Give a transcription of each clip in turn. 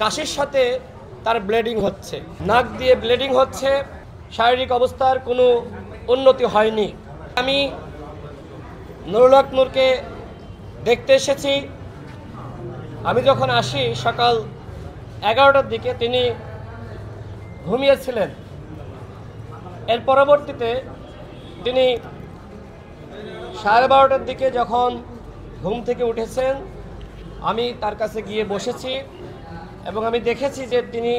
কাশির সাথে তার ব্লিডিং হচ্ছে, নাক দিয়ে ব্লিডিং হচ্ছে, শারীরিক অবস্থার কোনো উন্নতি হয়নি। আমি নুরুল হক নূরকে দেখতে এসেছি। আমি যখন আসি সকাল 11টার দিকে তিনি ঘুমিয়েছিলেন। এর পরবর্তীতে তিনি 12:30টার দিকে যখন ঘুম থেকে উঠেছেন আমি তার কাছে গিয়ে বসেছি এবং আমি দেখেছি যে তিনি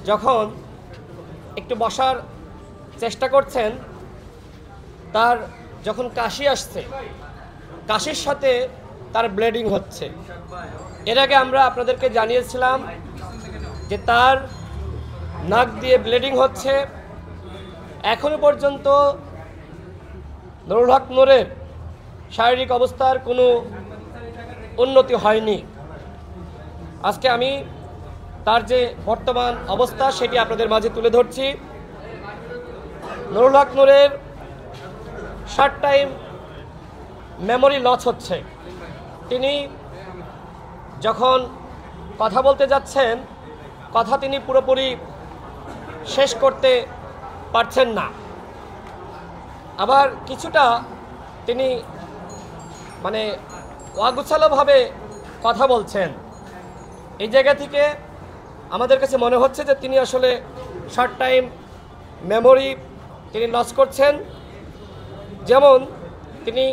যখন একটু বসার চেষ্টা করছেন তার যখন কাশি আসছে, কাশির সাথে তার ব্লিডিং হচ্ছে। এর আগে আমরা আপনাদেরকে জানিয়েছিলাম যে তার নাক দিয়ে ব্লিডিং হচ্ছে। এখনো পর্যন্ত নুরুল হক নূরের শারীরিক অবস্থার কোনো উন্নতি হয়নি। আজকে আমি তার যে বর্তমান অবস্থা সেটি আপনাদের মাঝে তুলে ধরছি। নুরুল হক নূরের শর্ট টাইম মেমোরি লস হচ্ছে। তিনি যখন কথা বলতে যাচ্ছেন কথা তিনি পুরোপুরি শেষ করতে পারছেন না, আবার কিছুটা তিনি অগোছালোভাবে কথা বলছেন। এই জায়গা থেকে আমাদের কাছে মনে হচ্ছে যে তিনি আসলে শর্ট টাইম মেমোরি তিনি লস করছেন। যেমন তিনি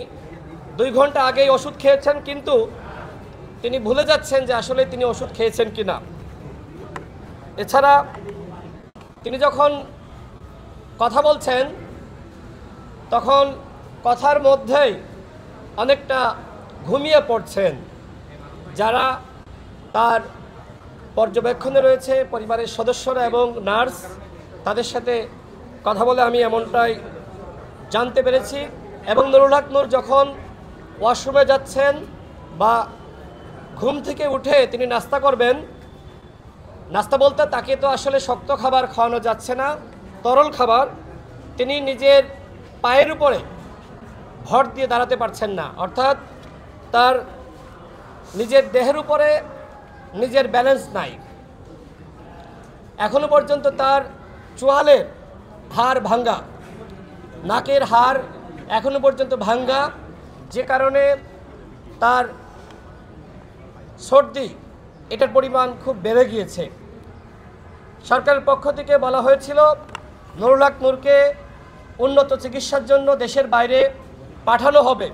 2 ঘন্টা আগেই ওষুধ খেয়েছেন, কিন্তু তিনি ভুলে যাচ্ছেন যে আসলে তিনি ওষুধ খেয়েছেন কিনা। এছাড়া তিনি যখন কথা বলছেন তখন কথার মধ্যেই অনেকটা ঘুমিয়ে পড়ছেন। যারা তার পর্যবেক্ষণে রয়েছে পরিবারের সদস্যরা এবং নার্স, তাদের সাথে কথা বলে আমি এমনটাই জানতে পেরেছি। এবং নুরুল হক নূর যখন ওয়াশরুমে যাচ্ছেন বা ঘুম থেকে উঠে তিনি নাস্তা করবেন, নাস্তা বলতে তাকে তো আসলে শক্ত খাবার খাওয়ানো যাচ্ছে না, তরল খাবার, তিনি নিজের পায়ের উপরে ভর দিয়ে দাঁড়াতে পারছেন না, অর্থাৎ তার নিজের দেহের উপরে নিজের ব্যালেন্স নাই। এখনো পর্যন্ত তার চোয়ালের হাড় ভাঙ্গা, নাকের হাড় এখনো পর্যন্ত ভাঙ্গা, যে কারণে তার সর্দি এটার পরিমাণ খুব বেড়ে গিয়েছে। সরকারের পক্ষ থেকে বলা হয়েছিল নুরুল হক নূরকে উন্নত চিকিৎসার জন্য দেশের বাইরে পাঠানো হবে,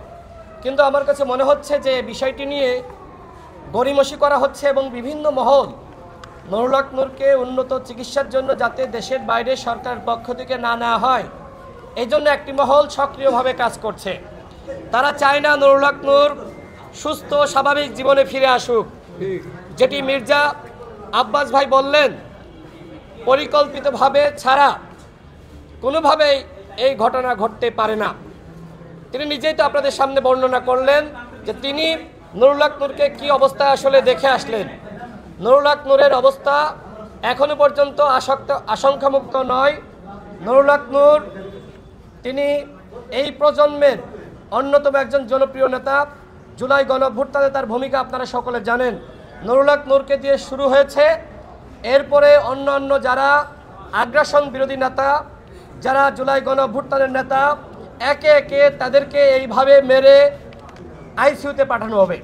কিন্তু আমার কাছে মনে হচ্ছে যে বিষয়টি নিয়ে গড়িমসি করা হচ্ছে এবং বিভিন্ন মহল নুরুল হক নূরকে উন্নত চিকিৎসার জন্য যাতে দেশের বাইরে সরকারের পক্ষ থেকে না নেওয়া হয়, এই জন্য একটি মহল সক্রিয়ভাবে কাজ করছে। তারা চায় না নুরুল হক নূর সুস্থ স্বাভাবিক জীবনে ফিরে আসুক। যেটি মির্জা আব্বাস ভাই বললেন, পরিকল্পিতভাবে ছাড়া কোনোভাবেই এই ঘটনা ঘটতে পারে না। তিনি নিজেই তো আপনাদের সামনে বর্ণনা করলেন যে তিনি নুরুল হক নূরকে কী অবস্থায় আসলে দেখে আসলেন। নুরুল হক নূরের অবস্থা এখনো পর্যন্ত আশঙ্কামুক্ত নয়। নুরুল হক নূর তিনি এই প্রজন্মের অন্যতম একজন জনপ্রিয় নেতা। জুলাই গণঅভ্যুত্থানে তার ভূমিকা আপনারা সকলে জানেন। নুরুল হক নূরকে দিয়ে শুরু হয়েছে, এরপরে অন্যান্য যারা আগ্রাসন বিরোধী নেতা, যারা জুলাই গণঅভ্যুত্থানের নেতা, একে একে তাদেরকে এইভাবে মেরে আইসিইউতে পাঠানো হবে।